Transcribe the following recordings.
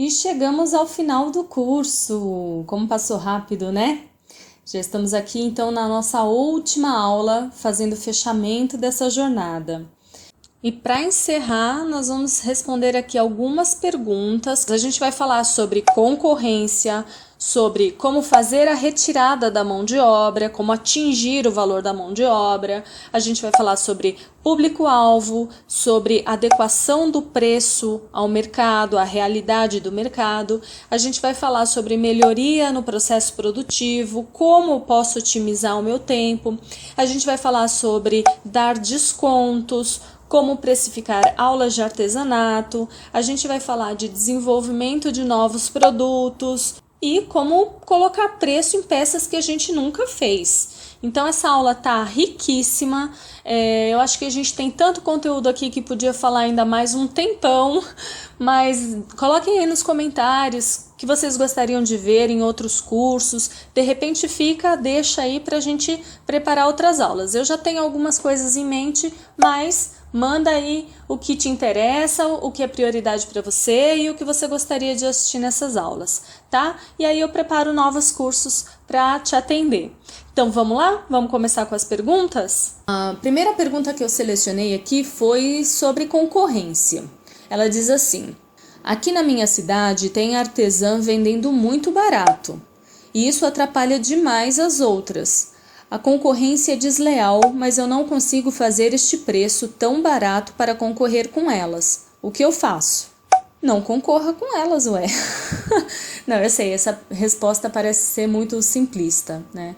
E chegamos ao final do curso. Como passou rápido, né? Já estamos aqui então na nossa última aula, fazendo o fechamento dessa jornada. E para encerrar, nós vamos responder aqui algumas perguntas. A gente vai falar sobre concorrência, sobre como fazer a retirada da mão de obra, como atingir o valor da mão de obra. A gente vai falar sobre público-alvo, sobre adequação do preço ao mercado, à realidade do mercado. A gente vai falar sobre melhoria no processo produtivo, como posso otimizar o meu tempo. A gente vai falar sobre dar descontos, como precificar aulas de artesanato, a gente vai falar de desenvolvimento de novos produtos e como colocar preço em peças que a gente nunca fez. Então essa aula tá riquíssima, eu acho que a gente tem tanto conteúdo aqui que podia falar ainda mais um tempão, mas coloquem aí nos comentários que vocês gostariam de ver em outros cursos, de repente deixa aí pra gente preparar outras aulas. Eu já tenho algumas coisas em mente, mas manda aí o que te interessa, o que é prioridade para você e o que você gostaria de assistir nessas aulas, tá? E aí eu preparo novos cursos para te atender. Então vamos lá? Vamos começar com as perguntas? A primeira pergunta que eu selecionei aqui foi sobre concorrência. Ela diz assim: aqui na minha cidade tem artesã vendendo muito barato e isso atrapalha demais as outras. A concorrência é desleal, mas eu não consigo fazer este preço tão barato para concorrer com elas. O que eu faço? Não concorra com elas, ué. Não, eu sei, essa resposta parece ser muito simplista, né?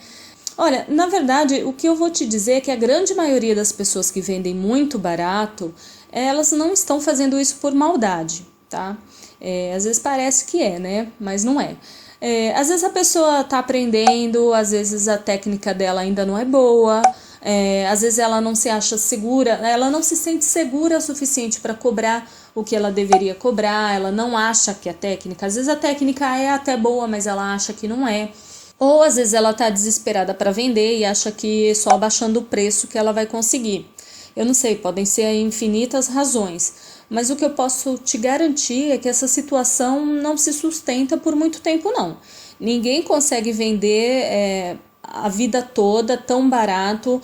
Olha, na verdade, o que eu vou te dizer é que a grande maioria das pessoas que vendem muito barato, elas não estão fazendo isso por maldade, tá? Às vezes parece que é, né? Mas não é. Às vezes a pessoa está aprendendo, às vezes a técnica dela ainda não é boa, às vezes ela não se acha segura, ela não se sente segura o suficiente para cobrar o que ela deveria cobrar, ela não acha que a técnica, às vezes a técnica é até boa, mas ela acha que não é. Ou às vezes ela está desesperada para vender e acha que só abaixando o preço que ela vai conseguir. Eu não sei, podem ser infinitas razões, mas o que eu posso te garantir é que essa situação não se sustenta por muito tempo, não. Ninguém consegue vender a vida toda tão barato,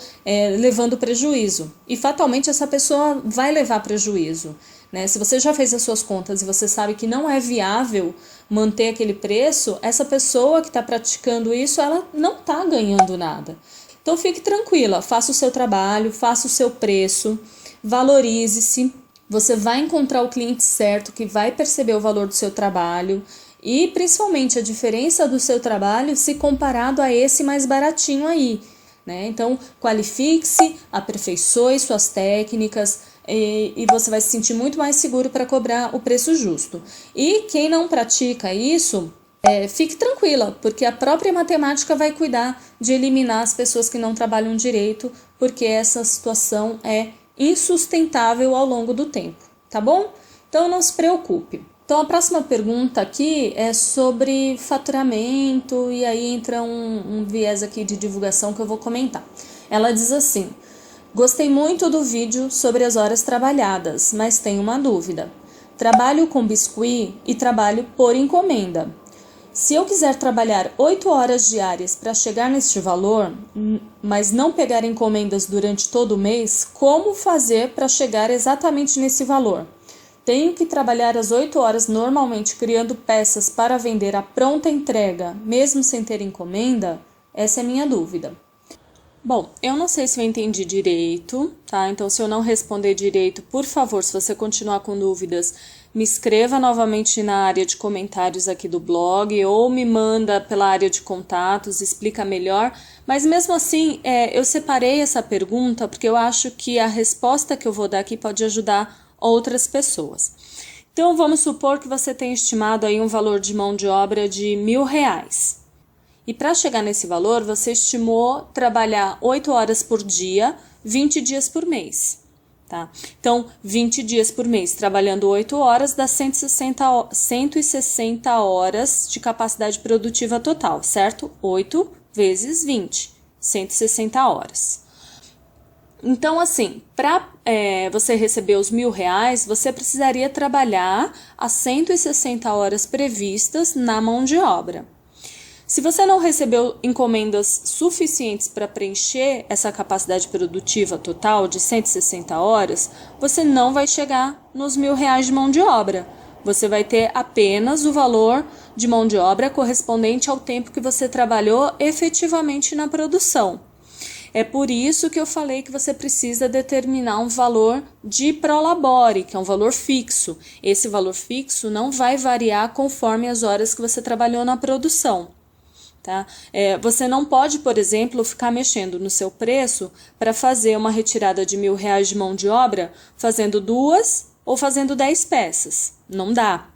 levando prejuízo. E fatalmente essa pessoa vai levar prejuízo, né? Se você já fez as suas contas e você sabe que não é viável manter aquele preço, essa pessoa que está praticando isso, ela não está ganhando nada. Então fique tranquila, faça o seu trabalho, faça o seu preço, valorize-se. Você vai encontrar o cliente certo que vai perceber o valor do seu trabalho e principalmente a diferença do seu trabalho se comparado a esse mais baratinho aí, né? Então qualifique-se, aperfeiçoe suas técnicas e você vai se sentir muito mais seguro para cobrar o preço justo. E quem não pratica isso, fique tranquila, porque a própria matemática vai cuidar de eliminar as pessoas que não trabalham direito, porque essa situação é insustentável ao longo do tempo, tá bom? Então não se preocupe. Então a próxima pergunta aqui é sobre faturamento e aí entra um viés aqui de divulgação que eu vou comentar. Ela diz assim: gostei muito do vídeo sobre as horas trabalhadas, mas tenho uma dúvida. Trabalho com biscuit e trabalho por encomenda. Se eu quiser trabalhar 8 horas diárias para chegar neste valor, mas não pegar encomendas durante todo o mês, como fazer para chegar exatamente nesse valor? Tenho que trabalhar as 8 horas normalmente criando peças para vender à pronta entrega, mesmo sem ter encomenda? Essa é a minha dúvida. Bom, eu não sei se eu entendi direito, tá? Então, se eu não responder direito, por favor, se você continuar com dúvidas, me escreva novamente na área de comentários aqui do blog ou me manda pela área de contatos, explica melhor. Mas mesmo assim, eu separei essa pergunta porque eu acho que a resposta que eu vou dar aqui pode ajudar outras pessoas. Então, vamos supor que você tenha estimado aí um valor de mão de obra de R$1.000. E para chegar nesse valor, você estimou trabalhar 8 horas por dia, 20 dias por mês. Tá? Então, 20 dias por mês, trabalhando 8 horas, dá 160 horas de capacidade produtiva total, certo? 8 vezes 20, 160 horas. Então, assim, para você receber os R$ 1.000, você precisaria trabalhar as 160 horas previstas na mão de obra. Se você não recebeu encomendas suficientes para preencher essa capacidade produtiva total de 160 horas, você não vai chegar nos R$ 1.000 de mão de obra. Você vai ter apenas o valor de mão de obra correspondente ao tempo que você trabalhou efetivamente na produção. É por isso que eu falei que você precisa determinar um valor de prolabore, que é um valor fixo. Esse valor fixo não vai variar conforme as horas que você trabalhou na produção. Tá? Você não pode, por exemplo, ficar mexendo no seu preço para fazer uma retirada de R$ 1.000 de mão de obra fazendo 2 ou fazendo 10 peças. Não dá.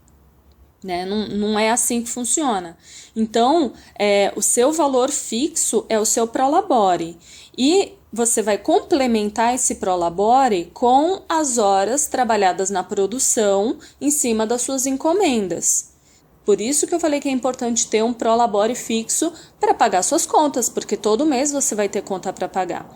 Né? Não é assim que funciona. Então, o seu valor fixo é o seu prolabore. E você vai complementar esse prolabore com as horas trabalhadas na produção em cima das suas encomendas. Por isso que eu falei que é importante ter um prolabore fixo para pagar suas contas, porque todo mês você vai ter conta para pagar.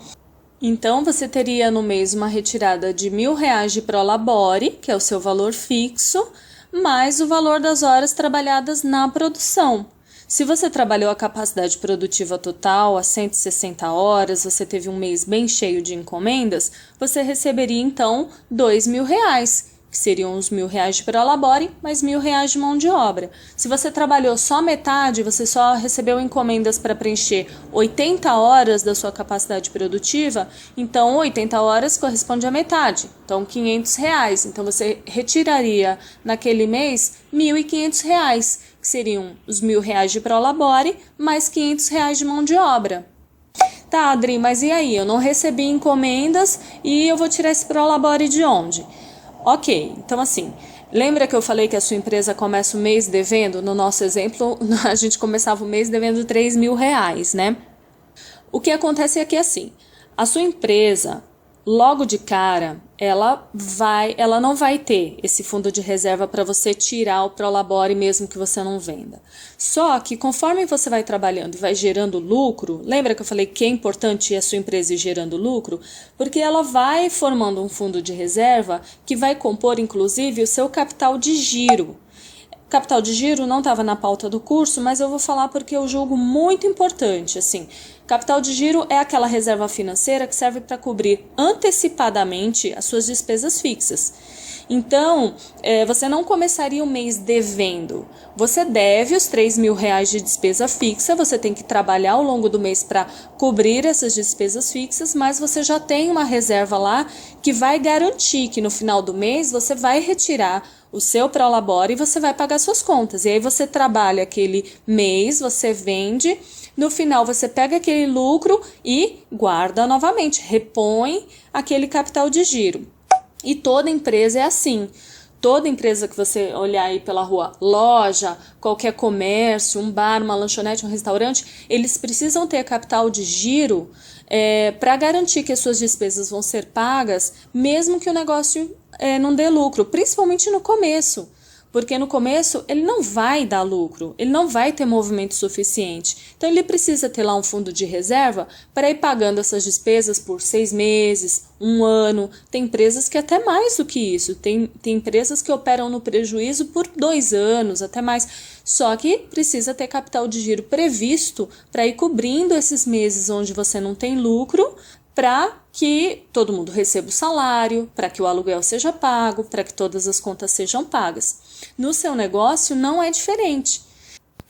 Então, você teria no mês uma retirada de R$ 1.000 de prolabore, que é o seu valor fixo, mais o valor das horas trabalhadas na produção. Se você trabalhou a capacidade produtiva total, as 160 horas, você teve um mês bem cheio de encomendas, você receberia então R$ 2.000, que seriam os R$ 1.000 de prolabore, mais R$ 1.000 de mão de obra. Se você trabalhou só metade, você só recebeu encomendas para preencher 80 horas da sua capacidade produtiva, então 80 horas corresponde a metade, então R$ 500. Então você retiraria naquele mês R$ 1.500, que seriam os R$ 1.000 de prolabore, mais R$ 500 de mão de obra. Tá, Adri, mas e aí? Eu não recebi encomendas e eu vou tirar esse prolabore de onde? Ok, então assim, lembra que eu falei que a sua empresa começa o mês devendo? No nosso exemplo, a gente começava o mês devendo R$ 3.000, né? O que acontece é que assim, a sua empresa, logo de cara, ela não vai ter esse fundo de reserva para você tirar o prolabore mesmo que você não venda. Só que conforme você vai trabalhando e vai gerando lucro, lembra que eu falei que é importante a sua empresa ir gerando lucro? Porque ela vai formando um fundo de reserva que vai compor inclusive o seu capital de giro. Capital de giro não estava na pauta do curso, mas eu vou falar porque eu julgo muito importante. Assim, capital de giro é aquela reserva financeira que serve para cobrir antecipadamente as suas despesas fixas. Então, você não começaria o mês devendo. Você deve os R$ 3.000 de despesa fixa, você tem que trabalhar ao longo do mês para cobrir essas despesas fixas, mas você já tem uma reserva lá que vai garantir que no final do mês você vai retirar o seu prolabore e você vai pagar suas contas. E aí você trabalha aquele mês, você vende, no final você pega aquele lucro e guarda novamente, repõe aquele capital de giro. E toda empresa é assim. Toda empresa que você olhar aí pela rua, loja, qualquer comércio, um bar, uma lanchonete, um restaurante, eles precisam ter capital de giro para garantir que as suas despesas vão ser pagas, mesmo que o negócio não dê lucro, principalmente no começo. Porque no começo ele não vai dar lucro, ele não vai ter movimento suficiente. Então ele precisa ter lá um fundo de reserva para ir pagando essas despesas por 6 meses, 1 ano. Tem empresas que até mais do que isso. Tem empresas que operam no prejuízo por 2 anos, até mais. Só que precisa ter capital de giro previsto para ir cobrindo esses meses onde você não tem lucro, para que todo mundo receba o salário, para que o aluguel seja pago, para que todas as contas sejam pagas. No seu negócio não é diferente.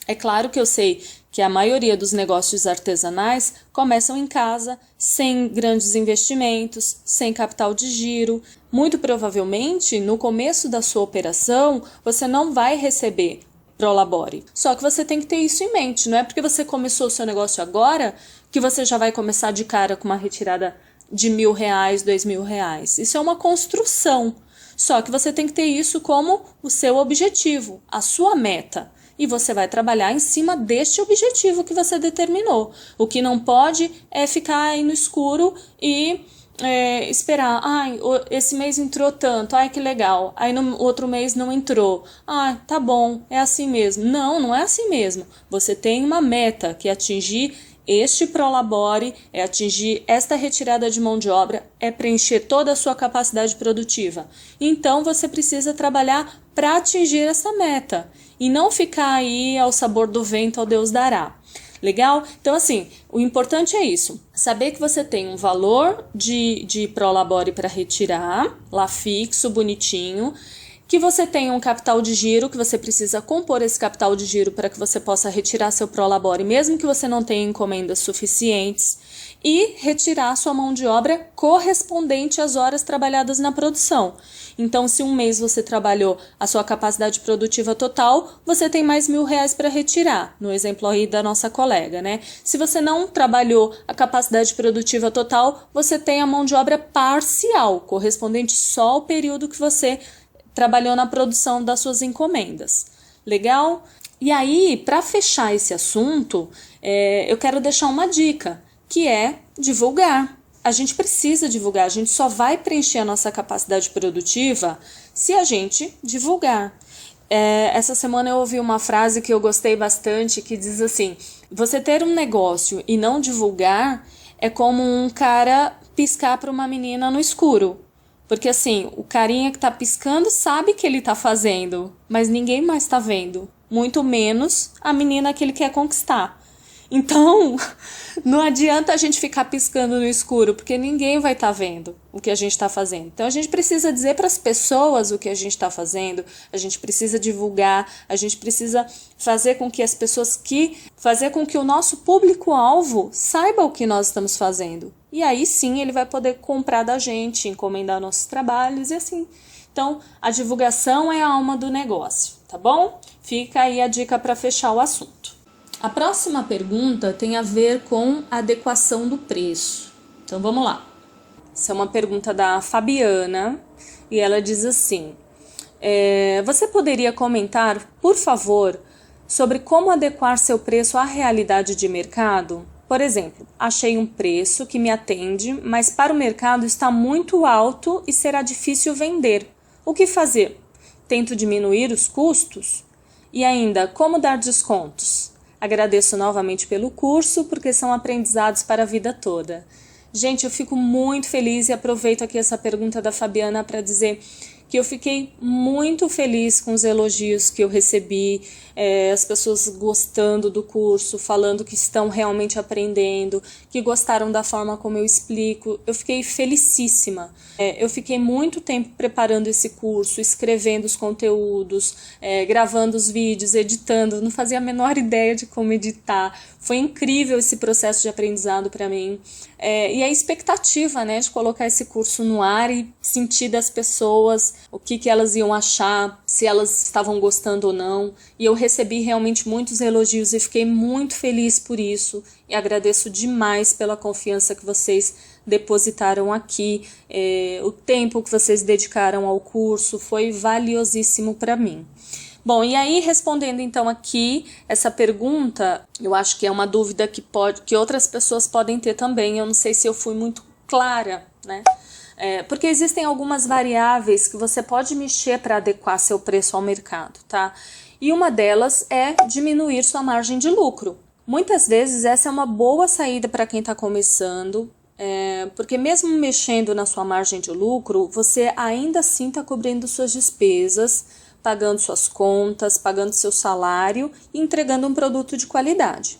É claro que eu sei que a maioria dos negócios artesanais começam em casa, sem grandes investimentos, sem capital de giro. Muito provavelmente, no começo da sua operação, você não vai receber prolabore. Só que você tem que ter isso em mente. Não é porque você começou o seu negócio agora que você já vai começar de cara com uma retirada de R$ 1.000, R$ 2.000. Isso é uma construção. Só que você tem que ter isso como o seu objetivo, a sua meta. E você vai trabalhar em cima deste objetivo que você determinou. O que não pode é ficar aí no escuro e esperar. Ai, esse mês entrou tanto, ai que legal. Aí no outro mês não entrou. Ah, tá bom, é assim mesmo. Não é assim mesmo. Você tem uma meta que é atingir este prolabore, é atingir esta retirada de mão de obra, é preencher toda a sua capacidade produtiva. Então você precisa trabalhar para atingir essa meta e não ficar aí ao sabor do vento, ao Deus dará. Legal? Então, assim, o importante é isso. Saber que você tem um valor de prolabore para retirar, lá fixo, bonitinho, que você tem um capital de giro, que você precisa compor esse capital de giro para que você possa retirar seu prolabore, mesmo que você não tenha encomendas suficientes, e retirar sua mão de obra correspondente às horas trabalhadas na produção. Então, se um mês você trabalhou a sua capacidade produtiva total, você tem mais R$1.000 para retirar, no exemplo aí da nossa colega, né? Se você não trabalhou a capacidade produtiva total, você tem a mão de obra parcial, correspondente só ao período que você trabalhou na produção das suas encomendas. Legal? E aí, para fechar esse assunto, eu quero deixar uma dica, que é divulgar. A gente precisa divulgar, a gente só vai preencher a nossa capacidade produtiva se a gente divulgar. Essa semana eu ouvi uma frase que eu gostei bastante, que diz assim: você ter um negócio e não divulgar é como um cara piscar para uma menina no escuro. Porque assim, o carinha que tá piscando sabe que ele tá fazendo, mas ninguém mais tá vendo. Muito menos a menina que ele quer conquistar. Então, não adianta a gente ficar piscando no escuro, porque ninguém vai estar vendo o que a gente está fazendo. Então, a gente precisa dizer para as pessoas o que a gente está fazendo, a gente precisa divulgar, a gente precisa fazer com que as pessoas fazer com que o nosso público-alvo saiba o que nós estamos fazendo. E aí sim ele vai poder comprar da gente, encomendar nossos trabalhos e assim. Então, a divulgação é a alma do negócio, tá bom? Fica aí a dica para fechar o assunto. A próxima pergunta tem a ver com a adequação do preço. Então vamos lá. Essa é uma pergunta da Fabiana e ela diz assim: você poderia comentar, por favor, sobre como adequar seu preço à realidade de mercado? Por exemplo, achei um preço que me atende, mas para o mercado está muito alto e será difícil vender. O que fazer? Tento diminuir os custos? E ainda, como dar descontos? Agradeço novamente pelo curso, porque são aprendizados para a vida toda. Gente, eu fico muito feliz e aproveito aqui essa pergunta da Fabiana para dizer que eu fiquei muito feliz com os elogios que eu recebi, as pessoas gostando do curso, falando que estão realmente aprendendo, que gostaram da forma como eu explico. Eu fiquei felicíssima. Eu fiquei muito tempo preparando esse curso, escrevendo os conteúdos, gravando os vídeos, editando, não fazia a menor ideia de como editar. Foi incrível esse processo de aprendizado para mim. E a expectativa, né, de colocar esse curso no ar e sentir das pessoas o que elas iam achar, se elas estavam gostando ou não. E eu recebi realmente muitos elogios e fiquei muito feliz por isso. E agradeço demais pela confiança que vocês depositaram aqui. O tempo que vocês dedicaram ao curso foi valiosíssimo para mim. Bom, e aí respondendo então aqui essa pergunta, eu acho que é uma dúvida que outras pessoas podem ter também. Eu não sei se eu fui muito clara, né? Porque existem algumas variáveis que você pode mexer para adequar seu preço ao mercado, tá? E uma delas é diminuir sua margem de lucro. Muitas vezes essa é uma boa saída para quem está começando, porque mesmo mexendo na sua margem de lucro, você ainda assim está cobrindo suas despesas, pagando suas contas, pagando seu salário e entregando um produto de qualidade.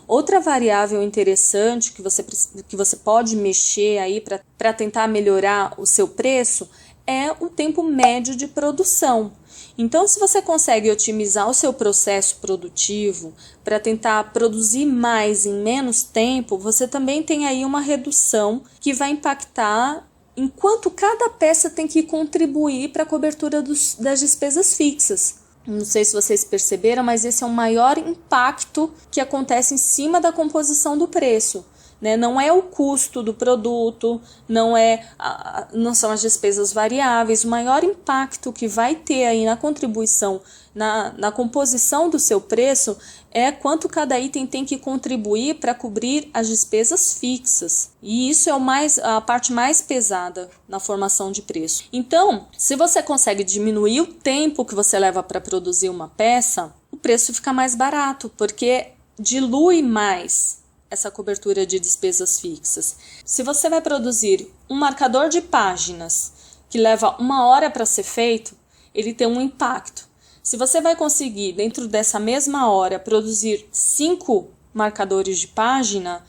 Outra variável interessante que você pode mexer aí para tentar melhorar o seu preço é o tempo médio de produção. Então, se você consegue otimizar o seu processo produtivo para tentar produzir mais em menos tempo, você também tem aí uma redução que vai impactar enquanto cada peça tem que contribuir para a cobertura das despesas fixas. Não sei se vocês perceberam, mas esse é o maior impacto que acontece em cima da composição do preço, né? Não é o custo do produto, não são as despesas variáveis. O maior impacto que vai ter aí na contribuição, na composição do seu preço, é quanto cada item tem que contribuir para cobrir as despesas fixas. E isso é a parte mais pesada na formação de preço. Então, se você consegue diminuir o tempo que você leva para produzir uma peça, o preço fica mais barato, porque dilui mais essa cobertura de despesas fixas. Se você vai produzir um marcador de páginas que leva 1 hora para ser feito, ele tem um impacto. Se você vai conseguir, dentro dessa mesma hora, produzir 5 marcadores de página,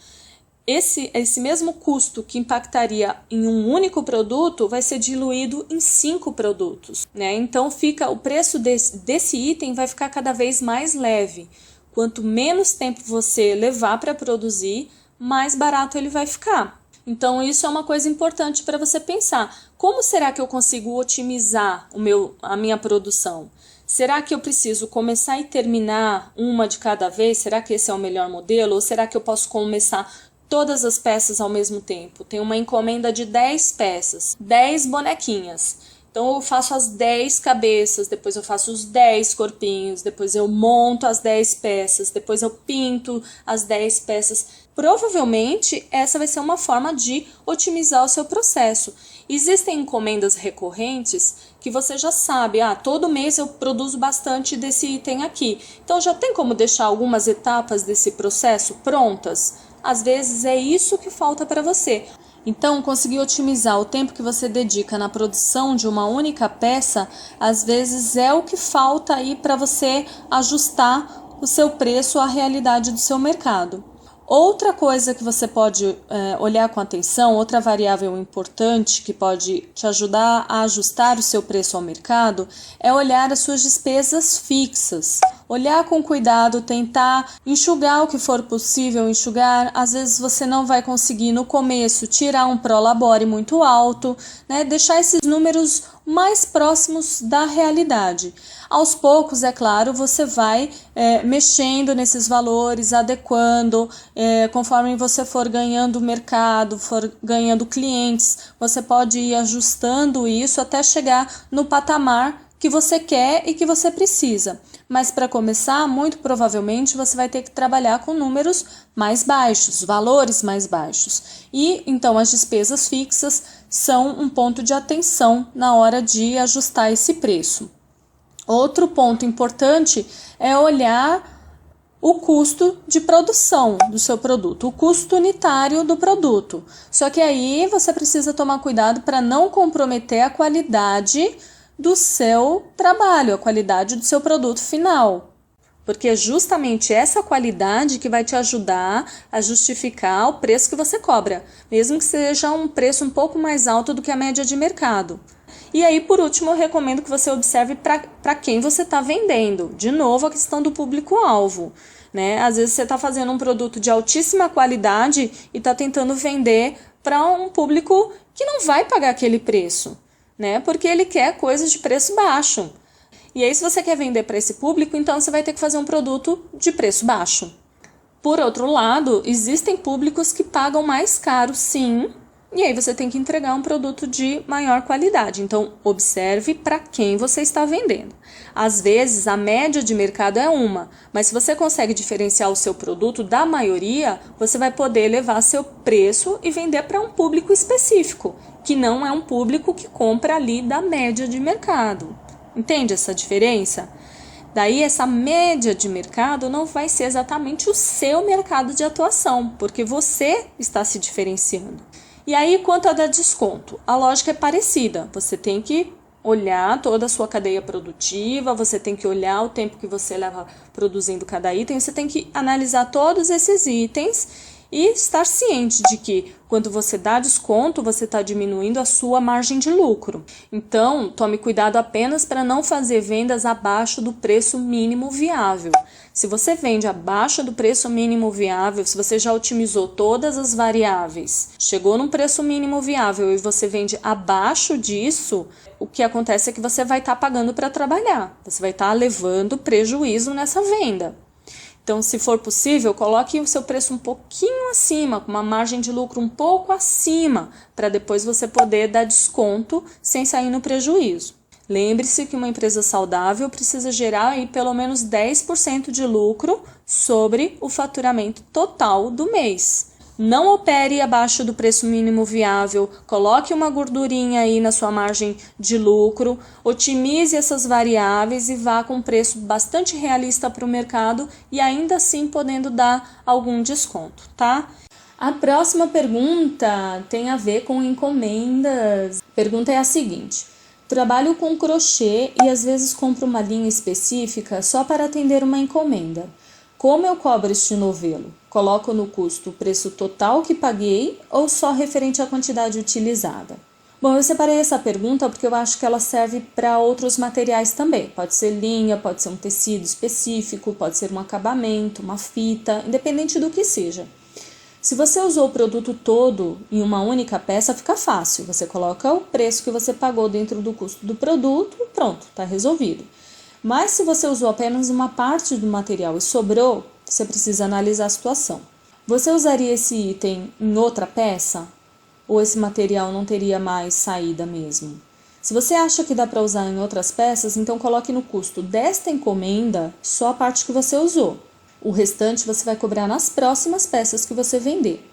esse mesmo custo que impactaria em um único produto vai ser diluído em 5 produtos, né? Então o preço desse item vai ficar cada vez mais leve. Quanto menos tempo você levar para produzir, mais barato ele vai ficar. Então isso é uma coisa importante para você pensar. Como será que eu consigo otimizar a minha produção? Será que eu preciso começar e terminar uma de cada vez? Será que esse é o melhor modelo? Ou será que eu posso começar todas as peças ao mesmo tempo? Tem uma encomenda de 10 peças, 10 bonequinhas. Então eu faço as 10 cabeças, depois eu faço os 10 corpinhos, depois eu monto as 10 peças, depois eu pinto as 10 peças. Provavelmente essa vai ser uma forma de otimizar o seu processo. Existem encomendas recorrentes que você já sabe, todo mês eu produzo bastante desse item aqui. Então já tem como deixar algumas etapas desse processo prontas? Às vezes é isso que falta para você. Então, conseguir otimizar o tempo que você dedica na produção de uma única peça, às vezes é o que falta aí para você ajustar o seu preço à realidade do seu mercado. Outra coisa que você pode olhar com atenção, outra variável importante que pode te ajudar a ajustar o seu preço ao mercado, é olhar as suas despesas fixas. Olhar com cuidado, tentar enxugar o que for possível enxugar. Às vezes você não vai conseguir no começo tirar um prolabore muito alto, né? Deixar esses números mais próximos da realidade. Aos poucos, é claro, você vai mexendo nesses valores, adequando, conforme você for ganhando mercado, for ganhando clientes, você pode ir ajustando isso até chegar no patamar que você quer e que você precisa. Mas para começar, muito provavelmente você vai ter que trabalhar com números mais baixos, valores mais baixos. E então as despesas fixas são um ponto de atenção na hora de ajustar esse preço. Outro ponto importante é olhar o custo de produção do seu produto, o custo unitário do produto. Só que aí você precisa tomar cuidado para não comprometer a qualidade do seu trabalho, a qualidade do seu produto final. Porque é justamente essa qualidade que vai te ajudar a justificar o preço que você cobra, mesmo que seja um preço um pouco mais alto do que a média de mercado. E aí, por último, eu recomendo que você observe para quem você está vendendo. De novo, a questão do público-alvo, né? Às vezes você está fazendo um produto de altíssima qualidade e está tentando vender para um público que não vai pagar aquele preço, né? Porque ele quer coisas de preço baixo. E aí, se você quer vender para esse público, então você vai ter que fazer um produto de preço baixo. Por outro lado, existem públicos que pagam mais caro, sim, e aí você tem que entregar um produto de maior qualidade. Então, observe para quem você está vendendo. Às vezes, a média de mercado é uma, mas se você consegue diferenciar o seu produto da maioria, você vai poder elevar seu preço e vender para um público específico, que não é um público que compra ali da média de mercado. Entende essa diferença? Daí, essa média de mercado não vai ser exatamente o seu mercado de atuação, porque você está se diferenciando. E aí, quanto a dar desconto, a lógica é parecida. Você tem que olhar toda a sua cadeia produtiva, você tem que olhar o tempo que você leva produzindo cada item, você tem que analisar todos esses itens e estar ciente de que quando você dá desconto, você está diminuindo a sua margem de lucro. Então, tome cuidado apenas para não fazer vendas abaixo do preço mínimo viável. Se você vende abaixo do preço mínimo viável, se você já otimizou todas as variáveis, chegou num preço mínimo viável e você vende abaixo disso, o que acontece é que você vai estar pagando para trabalhar. Você vai estar levando prejuízo nessa venda. Então, se for possível, coloque o seu preço um pouquinho acima, com uma margem de lucro um pouco acima, para depois você poder dar desconto sem sair no prejuízo. Lembre-se que uma empresa saudável precisa gerar aí pelo menos 10% de lucro sobre o faturamento total do mês. Não opere abaixo do preço mínimo viável, coloque uma gordurinha aí na sua margem de lucro, otimize essas variáveis e vá com um preço bastante realista para o mercado e ainda assim podendo dar algum desconto, tá? A próxima pergunta tem a ver com encomendas. A pergunta é a seguinte: trabalho com crochê e às vezes compro uma linha específica só para atender uma encomenda. Como eu cobro este novelo? Coloco no custo o preço total que paguei ou só referente à quantidade utilizada? Bom, eu separei essa pergunta porque eu acho que ela serve para outros materiais também. Pode ser linha, pode ser um tecido específico, pode ser um acabamento, uma fita, independente do que seja. Se você usou o produto todo em uma única peça, fica fácil. Você coloca o preço que você pagou dentro do custo do produto e pronto, está resolvido. Mas se você usou apenas uma parte do material e sobrou, você precisa analisar a situação. Você usaria esse item em outra peça? Ou esse material não teria mais saída mesmo? Se você acha que dá para usar em outras peças, então coloque no custo desta encomenda só a parte que você usou. O restante você vai cobrar nas próximas peças que você vender.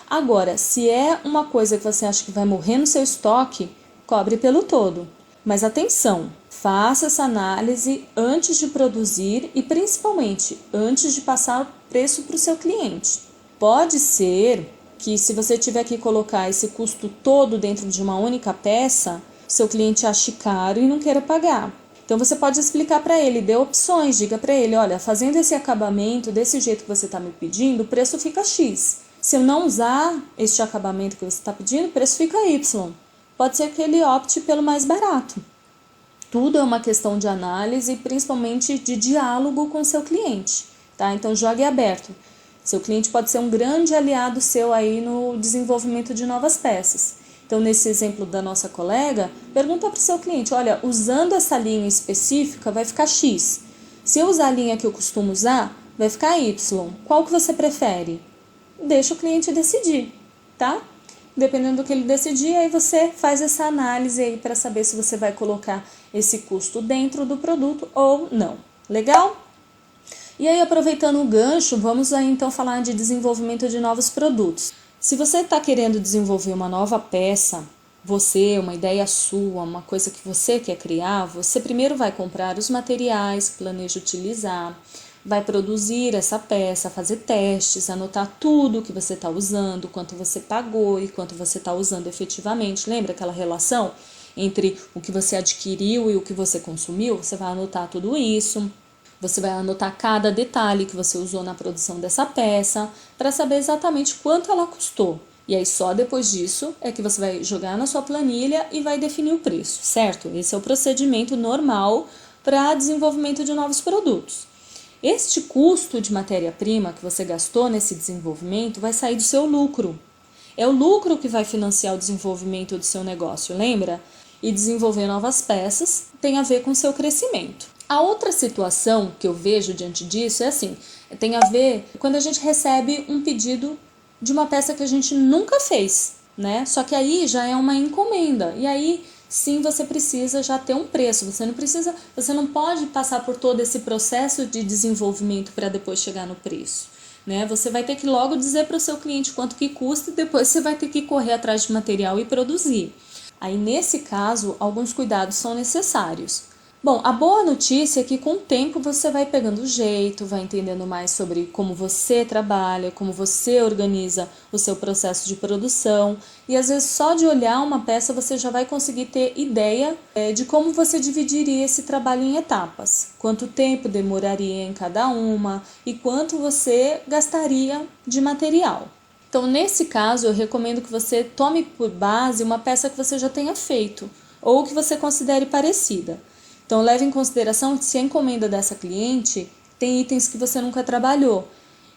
Agora, se é uma coisa que você acha que vai morrer no seu estoque, cobre pelo todo. Mas atenção, faça essa análise antes de produzir e principalmente antes de passar o preço para o seu cliente. Pode ser que se você tiver que colocar esse custo todo dentro de uma única peça, seu cliente ache caro e não queira pagar. Então você pode explicar para ele, dê opções, diga para ele, olha, fazendo esse acabamento desse jeito que você está me pedindo, o preço fica X. Se eu não usar este acabamento que você está pedindo, o preço fica Y. Pode ser que ele opte pelo mais barato. Tudo é uma questão de análise e principalmente de diálogo com o seu cliente, tá? Então jogue aberto. Seu cliente pode ser um grande aliado seu aí no desenvolvimento de novas peças. Então, nesse exemplo da nossa colega, pergunta para o seu cliente, olha, usando essa linha específica vai ficar X. Se eu usar a linha que eu costumo usar, vai ficar Y. Qual que você prefere? Deixa o cliente decidir, tá? Dependendo do que ele decidir, aí você faz essa análise aí para saber se você vai colocar esse custo dentro do produto ou não. Legal? E aí, aproveitando o gancho, vamos aí então falar de desenvolvimento de novos produtos. Se você está querendo desenvolver uma nova peça, uma ideia sua, uma coisa que você quer criar, você primeiro vai comprar os materiais que planeja utilizar, vai produzir essa peça, fazer testes, anotar tudo que você está usando, quanto você pagou e quanto você está usando efetivamente. Lembra aquela relação entre o que você adquiriu e o que você consumiu? Você vai anotar tudo isso. Você vai anotar cada detalhe que você usou na produção dessa peça para saber exatamente quanto ela custou. E aí só depois disso é que você vai jogar na sua planilha e vai definir o preço, certo? Esse é o procedimento normal para desenvolvimento de novos produtos. Este custo de matéria-prima que você gastou nesse desenvolvimento vai sair do seu lucro. É o lucro que vai financiar o desenvolvimento do seu negócio, lembra? E desenvolver novas peças tem a ver com o seu crescimento. A outra situação que eu vejo diante disso é assim, tem a ver quando a gente recebe um pedido de uma peça que a gente nunca fez, né? Só que aí já é uma encomenda, e aí sim você precisa já ter um preço, você não pode passar por todo esse processo de desenvolvimento para depois chegar no preço, né? Você vai ter que logo dizer para o seu cliente quanto que custa e depois você vai ter que correr atrás de material e produzir. Aí nesse caso, alguns cuidados são necessários. Bom, a boa notícia é que com o tempo você vai pegando o jeito, vai entendendo mais sobre como você trabalha, como você organiza o seu processo de produção e às vezes só de olhar uma peça você já vai conseguir ter ideia de como você dividiria esse trabalho em etapas, quanto tempo demoraria em cada uma e quanto você gastaria de material. Então, nesse caso, eu recomendo que você tome por base uma peça que você já tenha feito ou que você considere parecida. Então, leve em consideração que se a encomenda dessa cliente tem itens que você nunca trabalhou.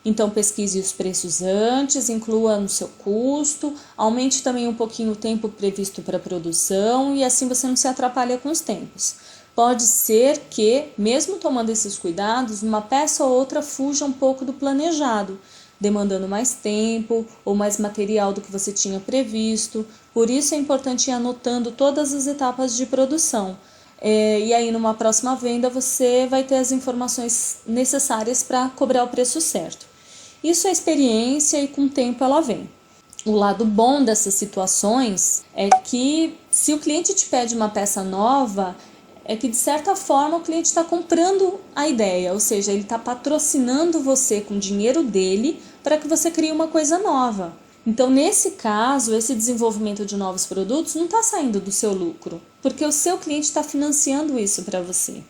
Então, pesquise os preços antes, inclua no seu custo, aumente também um pouquinho o tempo previsto para a produção e assim você não se atrapalha com os tempos. Pode ser que, mesmo tomando esses cuidados, uma peça ou outra fuja um pouco do planejado, demandando mais tempo ou mais material do que você tinha previsto. Por isso é importante ir anotando todas as etapas de produção. E aí, numa próxima venda, você vai ter as informações necessárias para cobrar o preço certo. Isso é experiência e com o tempo ela vem. O lado bom dessas situações é que se o cliente te pede uma peça nova, é que de certa forma o cliente está comprando a ideia, ou seja, ele está patrocinando você com o dinheiro dele para que você crie uma coisa nova. Então, nesse caso, esse desenvolvimento de novos produtos não está saindo do seu lucro, porque o seu cliente está financiando isso para você.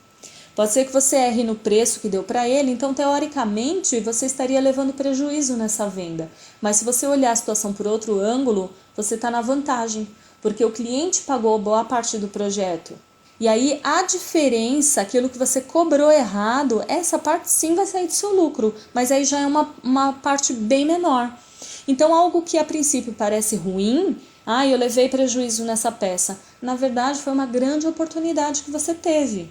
Pode ser que você erre no preço que deu para ele, então teoricamente você estaria levando prejuízo nessa venda. Mas se você olhar a situação por outro ângulo, você está na vantagem, porque o cliente pagou boa parte do projeto. E aí a diferença, aquilo que você cobrou errado, essa parte sim vai sair do seu lucro, mas aí já é uma parte bem menor. Então algo que a princípio parece ruim, eu levei prejuízo nessa peça, na verdade foi uma grande oportunidade que você teve.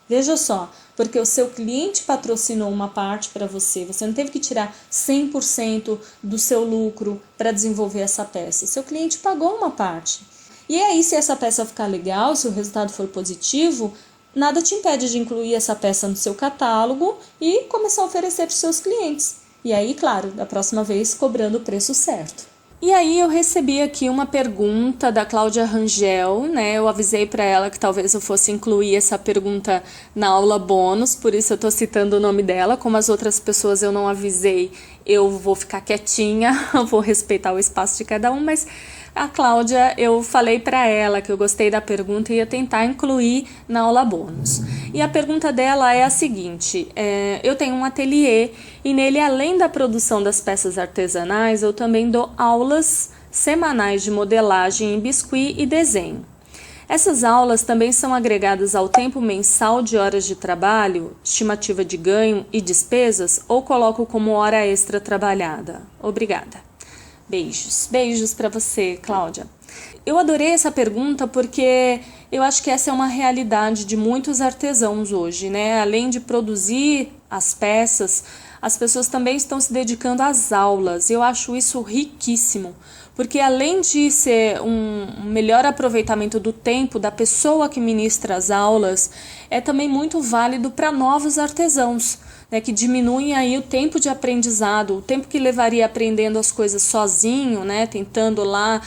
Veja só, porque o seu cliente patrocinou uma parte para você, você não teve que tirar 100% do seu lucro para desenvolver essa peça, seu cliente pagou uma parte. E aí, se essa peça ficar legal, se o resultado for positivo, nada te impede de incluir essa peça no seu catálogo e começar a oferecer para os seus clientes. E aí, claro, da próxima vez cobrando o preço certo. E aí eu recebi aqui uma pergunta da Cláudia Rangel, né? Eu avisei para ela que talvez eu fosse incluir essa pergunta na aula bônus, por isso eu estou citando o nome dela. Como as outras pessoas eu não avisei, eu vou ficar quietinha, vou respeitar o espaço de cada um, mas a Cláudia, eu falei para ela que eu gostei da pergunta e ia tentar incluir na aula bônus. E a pergunta dela é a seguinte, eu tenho um ateliê e nele, além da produção das peças artesanais, eu também dou aulas semanais de modelagem em biscuit e desenho. Essas aulas também são agregadas ao tempo mensal de horas de trabalho, estimativa de ganho e despesas, ou coloco como hora extra trabalhada? Obrigada. Beijos. Beijos para você, Cláudia. Eu adorei essa pergunta porque eu acho que essa é uma realidade de muitos artesãos hoje, né? Além de produzir as peças, as pessoas também estão se dedicando às aulas. Eu acho isso riquíssimo, porque além de ser um melhor aproveitamento do tempo da pessoa que ministra as aulas, é também muito válido para novos artesãos, né, que diminuem aí o tempo de aprendizado, o tempo que levaria aprendendo as coisas sozinho, né, tentando lá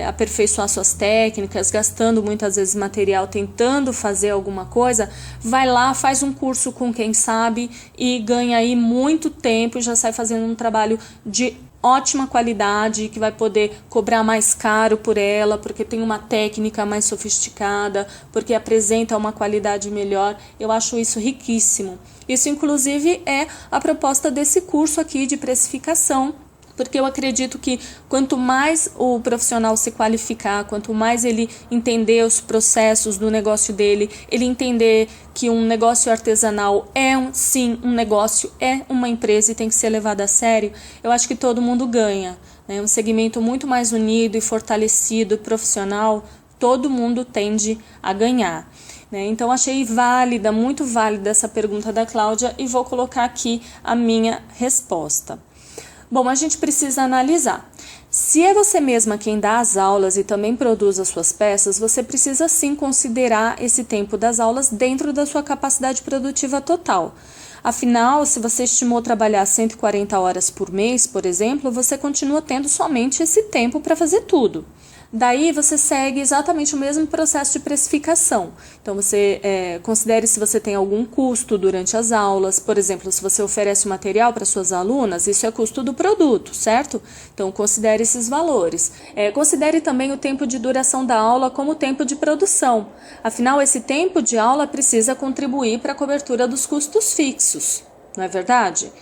aperfeiçoar suas técnicas, gastando muitas vezes material, tentando fazer alguma coisa, vai lá, faz um curso com quem sabe e ganha aí muito tempo e já sai fazendo um trabalho de ótima qualidade, que vai poder cobrar mais caro por ela, porque tem uma técnica mais sofisticada, porque apresenta uma qualidade melhor. Eu acho isso riquíssimo. Isso, inclusive, é a proposta desse curso aqui de precificação, porque eu acredito que quanto mais o profissional se qualificar, quanto mais ele entender os processos do negócio dele, ele entender que um negócio artesanal sim um negócio, é uma empresa e tem que ser levado a sério, eu acho que todo mundo ganha, né? Um segmento muito mais unido e fortalecido, profissional, todo mundo tende a ganhar. Então achei válida, muito válida essa pergunta da Cláudia e vou colocar aqui a minha resposta. Bom, a gente precisa analisar. Se é você mesma quem dá as aulas e também produz as suas peças, você precisa sim considerar esse tempo das aulas dentro da sua capacidade produtiva total. Afinal, se você estimou trabalhar 140 horas por mês, por exemplo, você continua tendo somente esse tempo para fazer tudo. Daí você segue exatamente o mesmo processo de precificação. Então você considere se você tem algum custo durante as aulas. Por exemplo, se você oferece material para suas alunas, isso é custo do produto, certo? Então considere esses valores. Considere também o tempo de duração da aula como tempo de produção. Afinal, esse tempo de aula precisa contribuir para a cobertura dos custos fixos, não é verdade?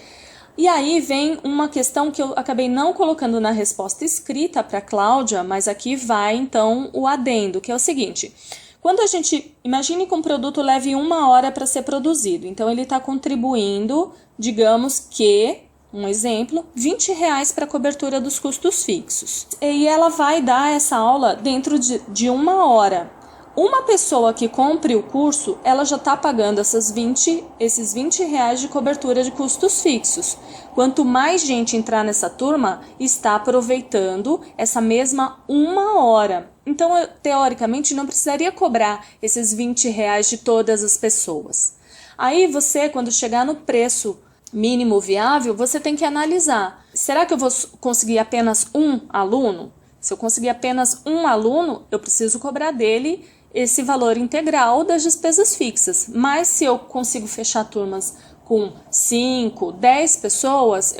E aí vem uma questão que eu acabei não colocando na resposta escrita para a Cláudia, mas aqui vai então o adendo, que é o seguinte. Quando a gente, imagine que um produto leve 1 hora para ser produzido, então ele está contribuindo, digamos que, um exemplo, R$20 para a cobertura dos custos fixos. E ela vai dar essa aula dentro de 1 hora. Uma pessoa que compre o curso, ela já está pagando esses R$20 de cobertura de custos fixos. Quanto mais gente entrar nessa turma, está aproveitando essa mesma 1 hora. Então, eu, teoricamente, não precisaria cobrar esses R$20 de todas as pessoas. Aí você, quando chegar no preço mínimo viável, você tem que analisar. Será que eu vou conseguir apenas um aluno? Se eu conseguir apenas um aluno, eu preciso cobrar dele esse valor integral das despesas fixas. Mas se eu consigo fechar turmas com 5, 10 pessoas,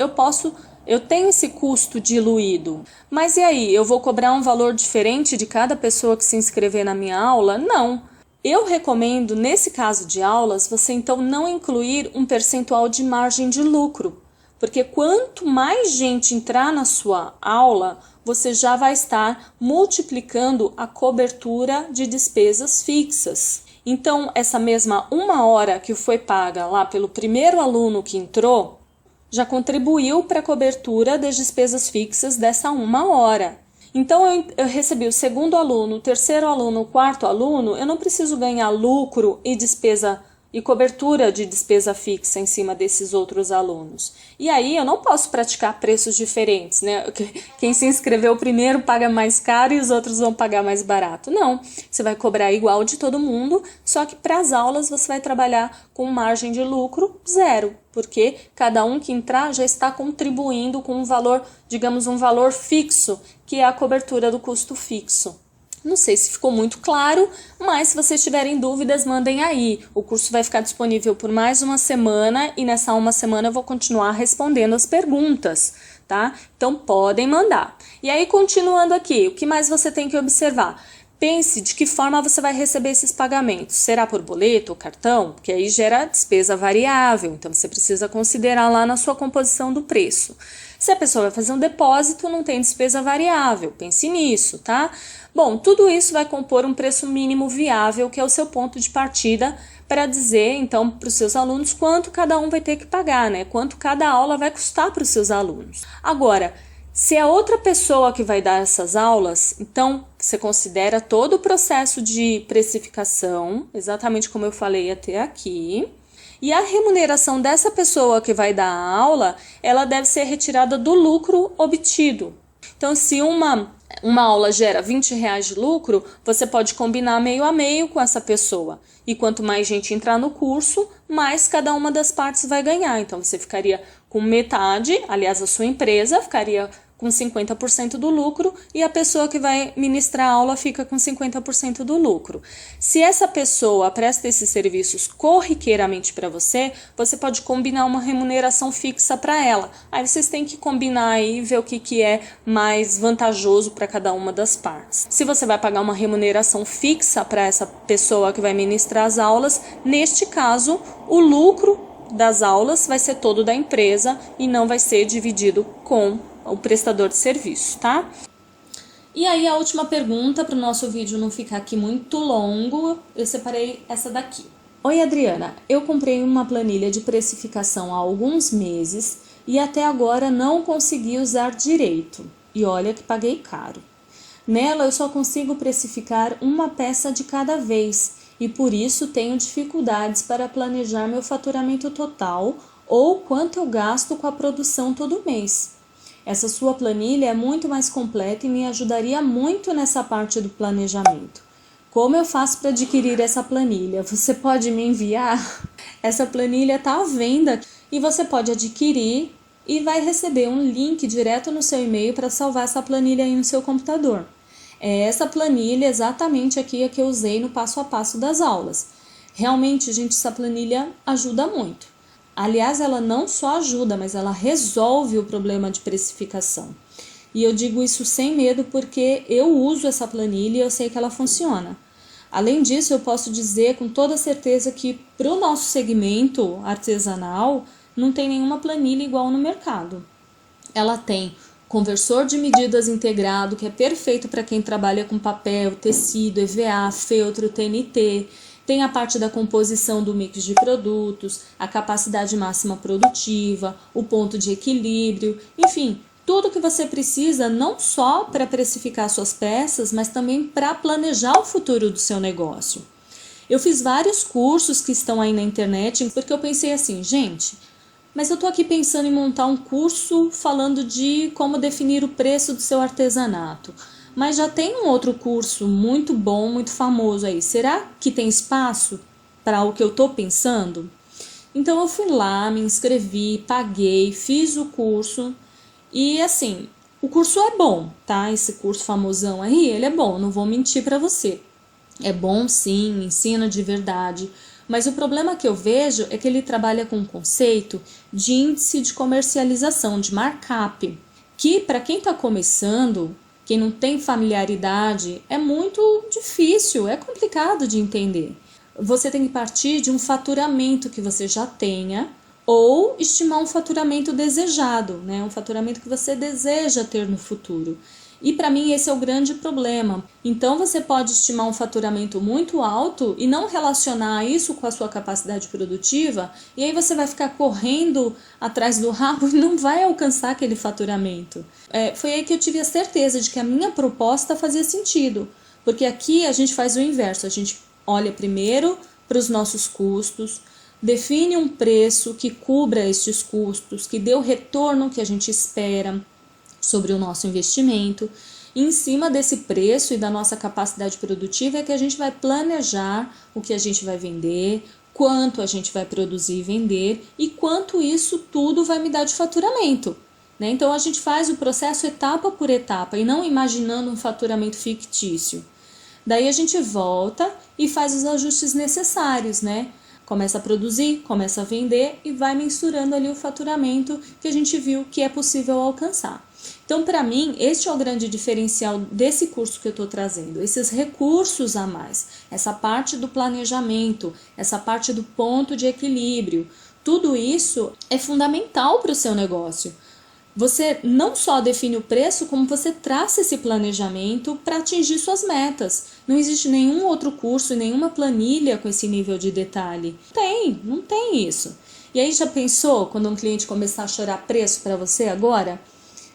eu tenho esse custo diluído. Mas e aí, eu vou cobrar um valor diferente de cada pessoa que se inscrever na minha aula? Não. Eu recomendo, nesse caso de aulas, você então não incluir um percentual de margem de lucro, porque quanto mais gente entrar na sua aula, você já vai estar multiplicando a cobertura de despesas fixas. Então, essa mesma 1 hora que foi paga lá pelo primeiro aluno que entrou, já contribuiu para a cobertura das despesas fixas dessa 1 hora. Então, eu recebi o segundo aluno, o terceiro aluno, o quarto aluno, eu não preciso ganhar lucro e despesa e cobertura de despesa fixa em cima desses outros alunos. E aí eu não posso praticar preços diferentes, né? Quem se inscreveu primeiro paga mais caro e os outros vão pagar mais barato. Não, você vai cobrar igual de todo mundo, só que para as aulas você vai trabalhar com margem de lucro zero, porque cada um que entrar já está contribuindo com um valor, digamos, um valor fixo, que é a cobertura do custo fixo. Não sei se ficou muito claro, mas se vocês tiverem dúvidas, mandem aí. O curso vai ficar disponível por mais uma semana e nessa uma semana eu vou continuar respondendo as perguntas, tá? Então podem mandar. E aí, continuando aqui, o que mais você tem que observar? Pense de que forma você vai receber esses pagamentos. Será por boleto ou cartão? Porque aí gera despesa variável, então você precisa considerar lá na sua composição do preço. Se a pessoa vai fazer um depósito, não tem despesa variável, pense nisso, tá? Bom, tudo isso vai compor um preço mínimo viável, que é o seu ponto de partida para dizer, então, para os seus alunos quanto cada um vai ter que pagar, né? Quanto cada aula vai custar para os seus alunos. Agora, se é outra pessoa que vai dar essas aulas, então você considera todo o processo de precificação, exatamente como eu falei até aqui. E a remuneração dessa pessoa que vai dar a aula, ela deve ser retirada do lucro obtido. Então, se uma aula gera R$20 de lucro, você pode combinar meio a meio com essa pessoa. E quanto mais gente entrar no curso, mais cada uma das partes vai ganhar. Então, você ficaria com metade, aliás, a sua empresa ficaria com 50% do lucro e a pessoa que vai ministrar a aula fica com 50% do lucro. Se essa pessoa presta esses serviços corriqueiramente para você, você pode combinar uma remuneração fixa para ela. Aí vocês têm que combinar aí e ver o que é mais vantajoso para cada uma das partes. Se você vai pagar uma remuneração fixa para essa pessoa que vai ministrar as aulas, neste caso, o lucro das aulas vai ser todo da empresa e não vai ser dividido com o prestador de serviço, tá? E aí a última pergunta, para o nosso vídeo não ficar aqui muito longo, eu separei essa daqui. Oi, Adriana, eu comprei uma planilha de precificação há alguns meses e até agora não consegui usar direito. E olha que paguei caro. Nela eu só consigo precificar uma peça de cada vez e por isso tenho dificuldades para planejar meu faturamento total ou quanto eu gasto com a produção todo mês. Essa sua planilha é muito mais completa e me ajudaria muito nessa parte do planejamento. Como eu faço para adquirir essa planilha? Você pode me enviar? Essa planilha está à venda e você pode adquirir e vai receber um link direto no seu e-mail para salvar essa planilha aí no seu computador. É essa planilha exatamente aqui a que eu usei no passo a passo das aulas. Realmente, gente, essa planilha ajuda muito. Aliás, ela não só ajuda, mas ela resolve o problema de precificação. E eu digo isso sem medo porque eu uso essa planilha e eu sei que ela funciona. Além disso, eu posso dizer com toda certeza que para o nosso segmento artesanal não tem nenhuma planilha igual no mercado. Ela tem conversor de medidas integrado, que é perfeito para quem trabalha com papel, tecido, EVA, feltro, TNT. Tem a parte da composição do mix de produtos, a capacidade máxima produtiva, o ponto de equilíbrio, enfim, tudo que você precisa não só para precificar suas peças, mas também para planejar o futuro do seu negócio. Eu fiz vários cursos que estão aí na internet, porque eu pensei assim, gente, mas eu estou aqui pensando em montar um curso falando de como definir o preço do seu artesanato. Mas já tem um outro curso muito bom, muito famoso aí. Será que tem espaço para o que eu estou pensando? Então eu fui lá, me inscrevi, paguei, fiz o curso e assim, o curso é bom, tá? Esse curso famosão aí, ele é bom, não vou mentir para você. É bom sim, ensina de verdade, mas o problema que eu vejo é que ele trabalha com um conceito de índice de comercialização, de markup, que para quem está começando, quem não tem familiaridade, é muito difícil, é complicado de entender. Você tem que partir de um faturamento que você já tenha ou estimar um faturamento desejado, né? Um faturamento que você deseja ter no futuro. E para mim esse é o grande problema. Então você pode estimar um faturamento muito alto e não relacionar isso com a sua capacidade produtiva, e aí você vai ficar correndo atrás do rabo e não vai alcançar aquele faturamento. Foi aí que eu tive a certeza de que a minha proposta fazia sentido, porque aqui a gente faz o inverso, a gente olha primeiro para os nossos custos, define um preço que cubra estes custos, que dê o retorno que a gente espera sobre o nosso investimento. E em cima desse preço e da nossa capacidade produtiva é que a gente vai planejar o que a gente vai vender, quanto a gente vai produzir e vender e quanto isso tudo vai me dar de faturamento, né? Então a gente faz o processo etapa por etapa e não imaginando um faturamento fictício. Daí a gente volta e faz os ajustes necessários, né? Começa a produzir, começa a vender e vai mensurando ali o faturamento que a gente viu que é possível alcançar. Então, para mim, este é o grande diferencial desse curso que eu estou trazendo, esses recursos a mais, essa parte do planejamento, essa parte do ponto de equilíbrio, tudo isso é fundamental para o seu negócio. Você não só define o preço, como você traça esse planejamento para atingir suas metas. Não existe nenhum outro curso e nenhuma planilha com esse nível de detalhe. Não tem isso. E aí já pensou quando um cliente começar a chorar preço para você agora?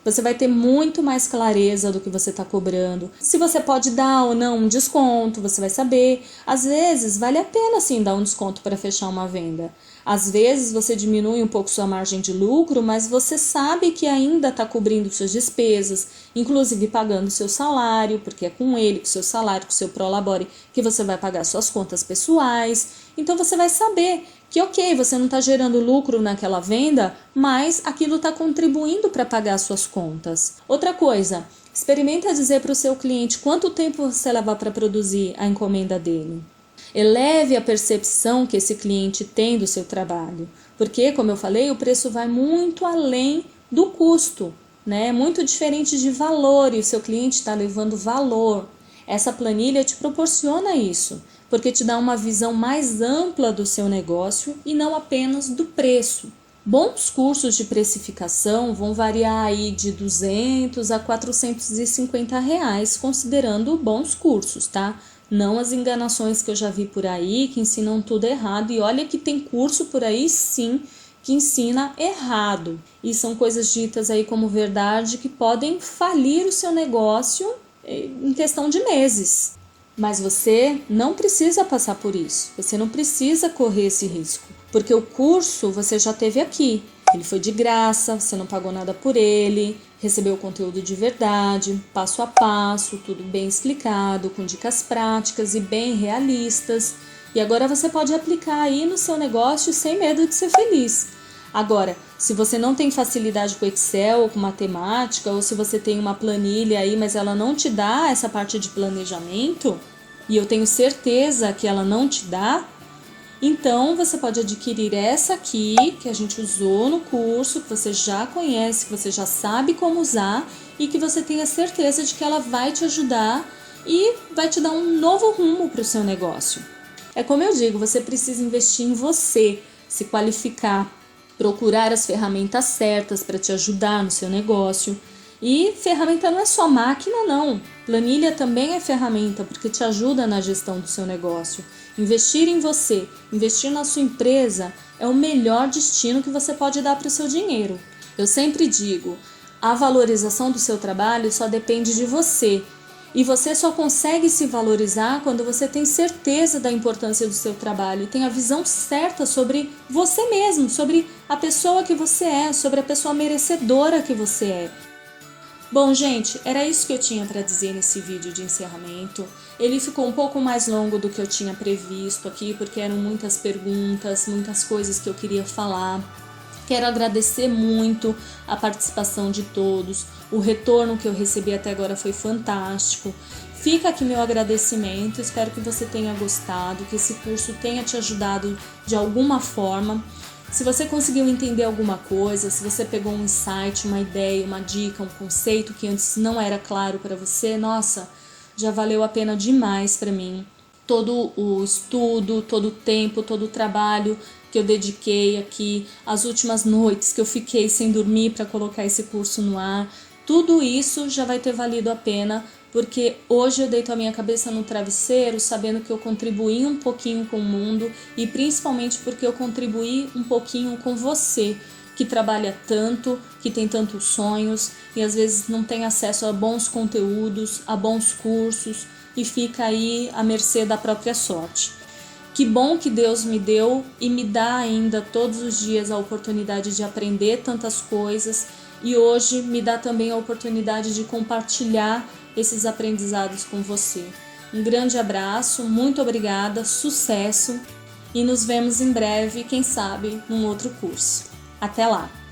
Você vai ter muito mais clareza do que você está cobrando. Se você pode dar ou não um desconto, você vai saber. Às vezes, vale a pena sim dar um desconto para fechar uma venda. Às vezes, você diminui um pouco sua margem de lucro, mas você sabe que ainda está cobrindo suas despesas, inclusive pagando seu salário, porque é com ele, com seu salário, com seu prolabore, que você vai pagar suas contas pessoais. Então, você vai saber que ok, você não está gerando lucro naquela venda, mas aquilo está contribuindo para pagar suas contas. Outra coisa, experimenta dizer para o seu cliente quanto tempo você leva para produzir a encomenda dele. Eleve a percepção que esse cliente tem do seu trabalho, porque, como eu falei, o preço vai muito além do custo, né? É muito diferente de valor e o seu cliente está levando valor. Essa planilha te proporciona isso, porque te dá uma visão mais ampla do seu negócio e não apenas do preço. Bons cursos de precificação vão variar aí de R$200 a R$450, considerando bons cursos, tá? Não as enganações que eu já vi por aí, que ensinam tudo errado. E olha que tem curso por aí, sim, que ensina errado. E são coisas ditas aí como verdade que podem falir o seu negócio em questão de meses. Mas você não precisa passar por isso. Você não precisa correr esse risco. Porque o curso você já teve aqui. Ele foi de graça, você não pagou nada por ele, recebeu conteúdo de verdade, passo a passo, tudo bem explicado, com dicas práticas e bem realistas. E agora você pode aplicar aí no seu negócio sem medo de ser feliz. Agora, se você não tem facilidade com Excel ou com matemática, ou se você tem uma planilha aí, mas ela não te dá essa parte de planejamento, e eu tenho certeza que ela não te dá, então você pode adquirir essa aqui, que a gente usou no curso, que você já conhece, que você já sabe como usar e que você tenha certeza de que ela vai te ajudar e vai te dar um novo rumo para o seu negócio. É como eu digo, você precisa investir em você, se qualificar, procurar as ferramentas certas para te ajudar no seu negócio. E ferramenta não é só máquina, não. Planilha também é ferramenta porque te ajuda na gestão do seu negócio. Investir em você, investir na sua empresa é o melhor destino que você pode dar para o seu dinheiro. Eu sempre digo, a valorização do seu trabalho só depende de você. E você só consegue se valorizar quando você tem certeza da importância do seu trabalho e tem a visão certa sobre você mesmo, sobre a pessoa que você é, sobre a pessoa merecedora que você é. Bom, gente, era isso que eu tinha para dizer nesse vídeo de encerramento. Ele ficou um pouco mais longo do que eu tinha previsto aqui, porque eram muitas perguntas, muitas coisas que eu queria falar. Quero agradecer muito a participação de todos, o retorno que eu recebi até agora foi fantástico. Fica aqui meu agradecimento, espero que você tenha gostado, que esse curso tenha te ajudado de alguma forma. Se você conseguiu entender alguma coisa, se você pegou um insight, uma ideia, uma dica, um conceito que antes não era claro para você, nossa, já valeu a pena demais para mim. Todo o estudo, todo o tempo, todo o trabalho que eu dediquei aqui, as últimas noites que eu fiquei sem dormir para colocar esse curso no ar, tudo isso já vai ter valido a pena, porque hoje eu deito a minha cabeça no travesseiro sabendo que eu contribuí um pouquinho com o mundo e principalmente porque eu contribuí um pouquinho com você, que trabalha tanto, que tem tantos sonhos e às vezes não tem acesso a bons conteúdos, a bons cursos e fica aí à mercê da própria sorte. Que bom que Deus me deu e me dá ainda todos os dias a oportunidade de aprender tantas coisas e hoje me dá também a oportunidade de compartilhar esses aprendizados com você. Um grande abraço, muito obrigada, sucesso e nos vemos em breve, quem sabe, num outro curso. Até lá!